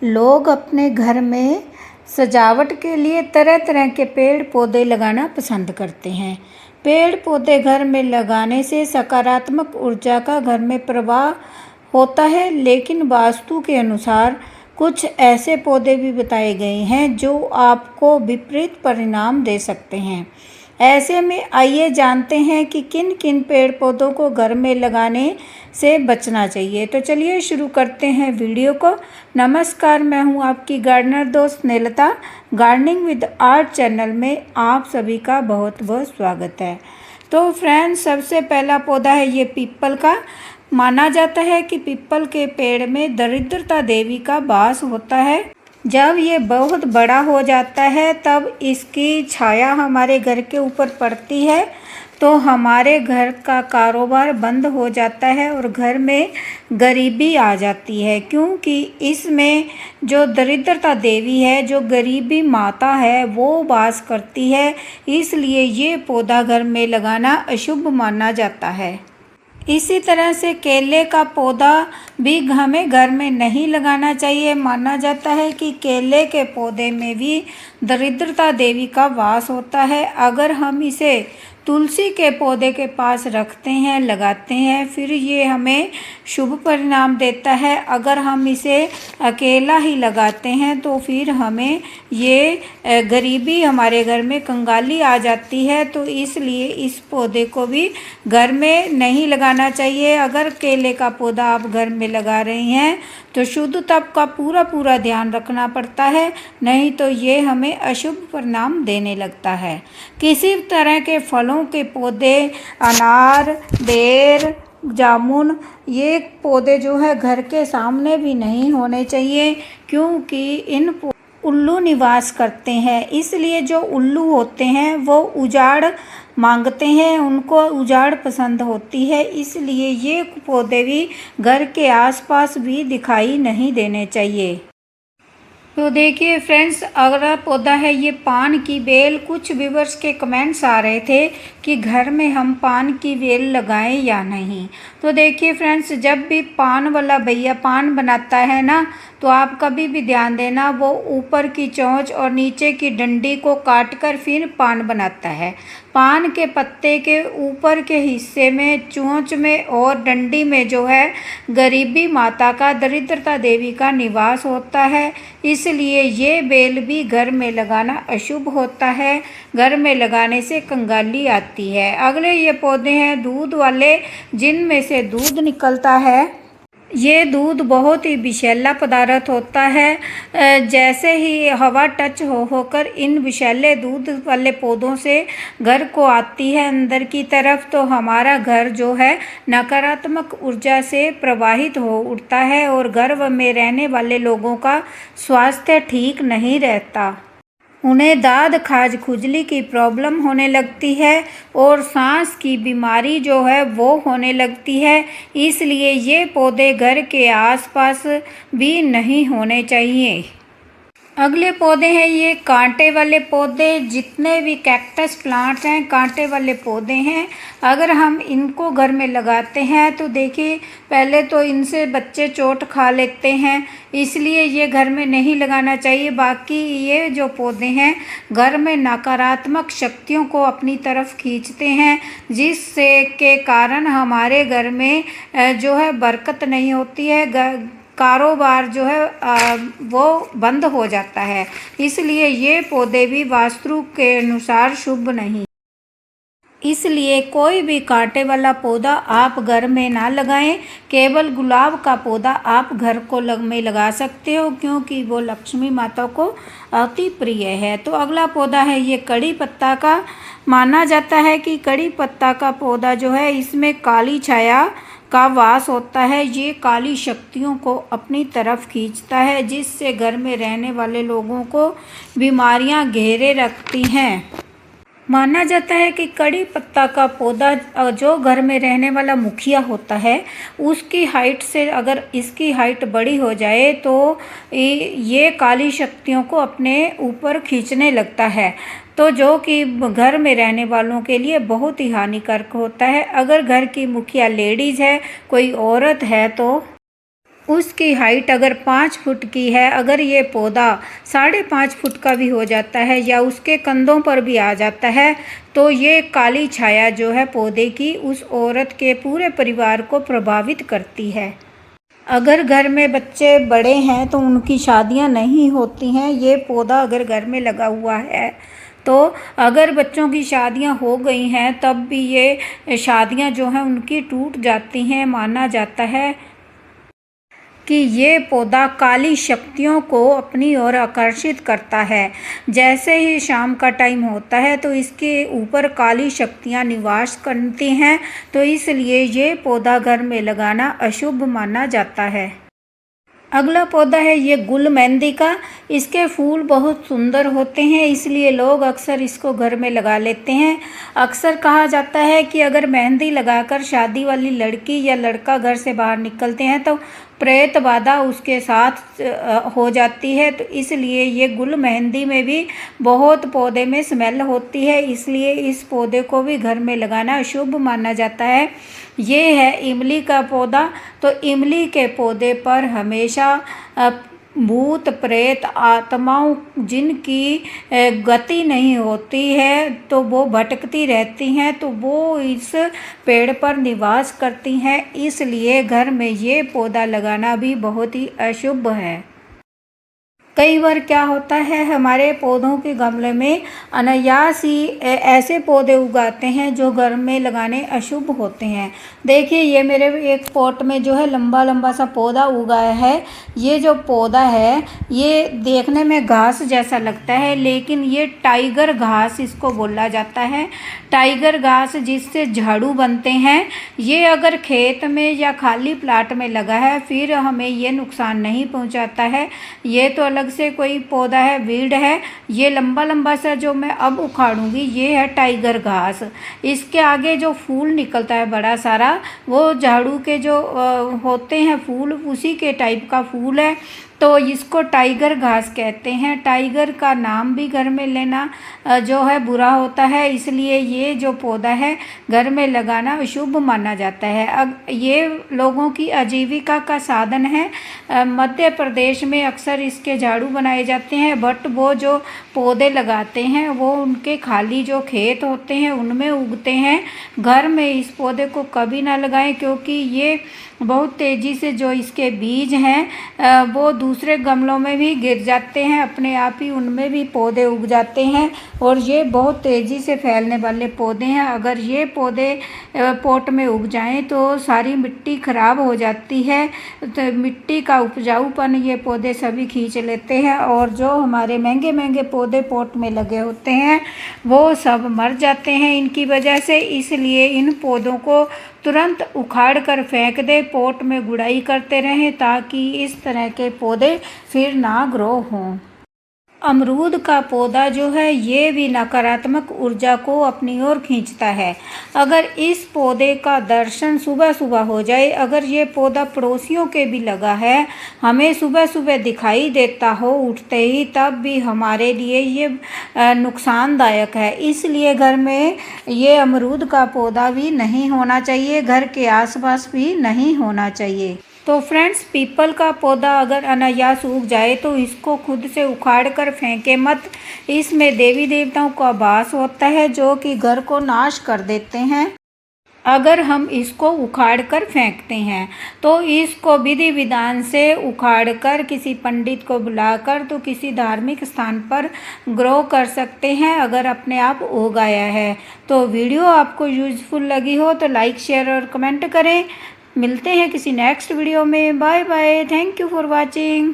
लोग अपने घर में सजावट के लिए तरह तरह के पेड़ पौधे लगाना पसंद करते हैं। पेड़ पौधे घर में लगाने से सकारात्मक ऊर्जा का घर में प्रवाह होता है, लेकिन वास्तु के अनुसार कुछ ऐसे पौधे भी बताए गए हैं जो आपको विपरीत परिणाम दे सकते हैं। ऐसे में आइए जानते हैं कि किन किन पेड़ पौधों को घर में लगाने से बचना चाहिए। तो चलिए शुरू करते हैं वीडियो को। नमस्कार, मैं हूं आपकी गार्डनर दोस्त नेलता। गार्डनिंग विद आर्ट चैनल में आप सभी का बहुत बहुत स्वागत है। तो फ्रेंड्स, सबसे पहला पौधा है ये पीपल का। माना जाता है कि पीपल के पेड़ में दरिद्रता देवी का वास होता है। जब ये बहुत बड़ा हो जाता है तब इसकी छाया हमारे घर के ऊपर पड़ती है तो हमारे घर का कारोबार बंद हो जाता है और घर में गरीबी आ जाती है, क्योंकि इसमें जो दरिद्रता देवी है, जो गरीबी माता है, वो वास करती है। इसलिए ये पौधा घर में लगाना अशुभ माना जाता है। इसी तरह से केले का पौधा भी हमें घर में नहीं लगाना चाहिए। माना जाता है कि केले के पौधे में भी दरिद्रता देवी का वास होता है। अगर हम इसे तुलसी के पौधे के पास रखते हैं, लगाते हैं, फिर ये हमें शुभ परिणाम देता है। अगर हम इसे अकेला ही लगाते हैं तो फिर हमें ये गरीबी, हमारे घर में कंगाली आ जाती है। तो इसलिए इस पौधे को भी घर में नहीं लगाना चाहिए। अगर केले का पौधा आप घर में लगा रहे हैं तो शुद्धता का पूरा ध्यान रखना पड़ता है, नहीं तो ये हमें अशुभ परिणाम देने लगता है। किसी तरह के फलों के पौधे, अनार, बेर, जामुन, ये पौधे जो है घर के सामने भी नहीं होने चाहिए, क्योंकि इन उल्लू निवास करते हैं। इसलिए जो उल्लू होते हैं वो उजाड़ मांगते हैं, उनको उजाड़ पसंद होती है। इसलिए ये पौधे भी घर के आसपास भी दिखाई नहीं देने चाहिए। तो देखिए फ्रेंड्स, अगला पौधा है ये पान की बेल। कुछ व्यूवर्स के कमेंट्स आ रहे थे कि घर में हम पान की बेल लगाएं या नहीं। तो देखिए फ्रेंड्स, जब भी पान वाला भैया पान बनाता है ना, तो आप कभी भी ध्यान देना, वो ऊपर की चोंच और नीचे की डंडी को काटकर फिर पान बनाता है। पान के पत्ते के ऊपर के हिस्से में, चोंच में और डंडी में जो है गरीबी माता का, दरिद्रता देवी का निवास होता है। इसलिए ये बेल भी घर में लगाना अशुभ होता है। घर में लगाने से कंगाली आती है। अगले ये पौधे हैं दूध वाले, जिनमें से दूध निकलता है। ये दूध बहुत ही विषैला पदार्थ होता है। जैसे ही हवा टच होकर इन विषैले दूध वाले पौधों से घर को आती है अंदर की तरफ, तो हमारा घर जो है नकारात्मक ऊर्जा से प्रवाहित हो उठता है और घर में रहने वाले लोगों का स्वास्थ्य ठीक नहीं रहता। उन्हें दाद, खाज, खुजली की प्रॉब्लम होने लगती है और सांस की बीमारी जो है वो होने लगती है। इसलिए ये पौधे घर के आसपास भी नहीं होने चाहिए। अगले पौधे हैं ये कांटे वाले पौधे। जितने भी कैक्टस प्लांट्स हैं, कांटे वाले पौधे हैं। अगर हम इनको घर में लगाते हैं तो देखिए, पहले तो इनसे बच्चे चोट खा लेते हैं, इसलिए ये घर में नहीं लगाना चाहिए। बाकी ये जो पौधे हैं घर में नकारात्मक शक्तियों को अपनी तरफ खींचते हैं, जिससे के कारण हमारे घर में जो है बरकत नहीं होती है, कारोबार जो है वो बंद हो जाता है। इसलिए ये पौधे भी वास्तु के अनुसार शुभ नहीं। इसलिए कोई भी कांटे वाला पौधा आप घर में ना लगाएं। केवल गुलाब का पौधा आप घर को में लगा सकते हो, क्योंकि वो लक्ष्मी माता को अति प्रिय है। तो अगला पौधा है ये कड़ी पत्ता का। माना जाता है कि कड़ी पत्ता का पौधा जो है, इसमें काली छाया का वास होता है। ये काली शक्तियों को अपनी तरफ खींचता है, जिससे घर में रहने वाले लोगों को बीमारियां घेरे रखती हैं। माना जाता है कि कड़ी पत्ता का पौधा जो घर में रहने वाला मुखिया होता है, उसकी हाइट से अगर इसकी हाइट बड़ी हो जाए तो ये काली शक्तियों को अपने ऊपर खींचने लगता है, तो जो कि घर में रहने वालों के लिए बहुत ही हानिकारक होता है। अगर घर की मुखिया लेडीज़ है, कोई औरत है, तो उसकी हाइट अगर 5 फुट की है, अगर ये पौधा 5.5 फुट का भी हो जाता है या उसके कंधों पर भी आ जाता है, तो ये काली छाया जो है पौधे की उस औरत के पूरे परिवार को प्रभावित करती है। अगर घर में बच्चे बड़े हैं तो उनकी शादियां नहीं होती हैं, ये पौधा अगर घर में लगा हुआ है तो अगर बच्चों की शादियां हो गई हैं तब भी ये शादियां जो हैं उनकी टूट जाती हैं। माना जाता है कि ये पौधा काली शक्तियों को अपनी ओर आकर्षित करता है। जैसे ही शाम का टाइम होता है तो इसके ऊपर काली शक्तियाँ निवास करती हैं, तो इसलिए ये पौधा घर में लगाना अशुभ माना जाता है। अगला पौधा है ये गुल मेहंदी का। इसके फूल बहुत सुंदर होते हैं, इसलिए लोग अक्सर इसको घर में लगा लेते हैं। अक्सर कहा जाता है कि अगर मेहंदी लगाकर शादी वाली लड़की या लड़का घर से बाहर निकलते हैं तो प्रेत बाधा उसके साथ हो जाती है, तो इसलिए ये गुल मेहंदी में भी बहुत पौधे में स्मेल होती है, इसलिए इस पौधे को भी घर में लगाना शुभ माना जाता है। ये है इमली का पौधा। तो इमली के पौधे पर हमेशा भूत प्रेत आत्माओं जिनकी गति नहीं होती है तो वो भटकती रहती हैं, तो वो इस पेड़ पर निवास करती हैं, इसलिए घर में ये पौधा लगाना भी बहुत ही अशुभ है। कई बार क्या होता है, हमारे पौधों के गमले में अनायास ही ऐसे पौधे उगाते हैं जो घर में लगाने अशुभ होते हैं। देखिए ये मेरे एक पॉट में जो है लंबा लंबा सा पौधा उगाया है। ये जो पौधा है ये देखने में घास जैसा लगता है, लेकिन ये टाइगर घास इसको बोला जाता है। टाइगर घास जिससे झाड़ू बनते हैं। ये अगर खेत में या खाली प्लाट में लगा है फिर हमें ये नुकसान नहीं पहुंचाता है। ये तो अलग से कोई पौधा है, वीड है। ये लंबा लंबा सा जो मैं अब उखाड़ूंगी ये है टाइगर घास। इसके आगे जो फूल निकलता है बड़ा सारा, वो झाड़ू के जो होते हैं फूल, उसी के टाइप का फूल है, तो इसको टाइगर घास कहते हैं। टाइगर का नाम भी घर में लेना जो है बुरा होता है, इसलिए ये जो पौधा है घर में लगाना शुभ माना जाता है। अब ये लोगों की आजीविका का साधन है। मध्य प्रदेश में अक्सर इसके झाड़ू बनाए जाते हैं, बट वो जो पौधे लगाते हैं वो उनके खाली जो खेत होते हैं उनमें उगते हैं। घर में इस पौधे को कभी ना लगाएं, क्योंकि ये बहुत तेज़ी से जो इसके बीज हैं वो दूसरे गमलों में भी गिर जाते हैं, अपने आप ही उनमें भी पौधे उग जाते हैं, और ये बहुत तेज़ी से फैलने वाले पौधे हैं। अगर ये पौधे पॉट में उग जाएं तो सारी मिट्टी खराब हो जाती है, तो मिट्टी का उपजाऊपन ये पौधे सभी खींच लेते हैं, और जो हमारे महंगे महंगे पौधे पॉट में लगे होते हैं वो सब मर जाते हैं इनकी वजह से। इसलिए इन पौधों को तुरंत उखाड़ कर फेंक दे, पॉट में गुड़ाई करते रहें ताकि इस तरह के पौधे फिर ना ग्रो हों। अमरूद का पौधा जो है ये भी नकारात्मक ऊर्जा को अपनी ओर खींचता है। अगर इस पौधे का दर्शन सुबह सुबह हो जाए, अगर ये पौधा पड़ोसियों के भी लगा है, हमें सुबह सुबह दिखाई देता हो उठते ही, तब भी हमारे लिए ये नुकसानदायक है। इसलिए घर में ये अमरूद का पौधा भी नहीं होना चाहिए, घर के आसपास भी नहीं होना चाहिए। तो फ्रेंड्स, पीपल का पौधा अगर अनायास उग जाए तो इसको खुद से उखाड़ कर फेंके मत। इसमें देवी देवताओं का वास होता है जो कि घर को नाश कर देते हैं। अगर हम इसको उखाड़ कर फेंकते हैं तो इसको विधि विधान से उखाड़ कर किसी पंडित को बुलाकर तो किसी धार्मिक स्थान पर ग्रो कर सकते हैं, अगर अपने आप उगाया है। तो वीडियो आपको यूजफुल लगी हो तो लाइक शेयर और कमेंट करें। मिलते हैं किसी नेक्स्ट वीडियो में। Bye bye. Thank you for watching.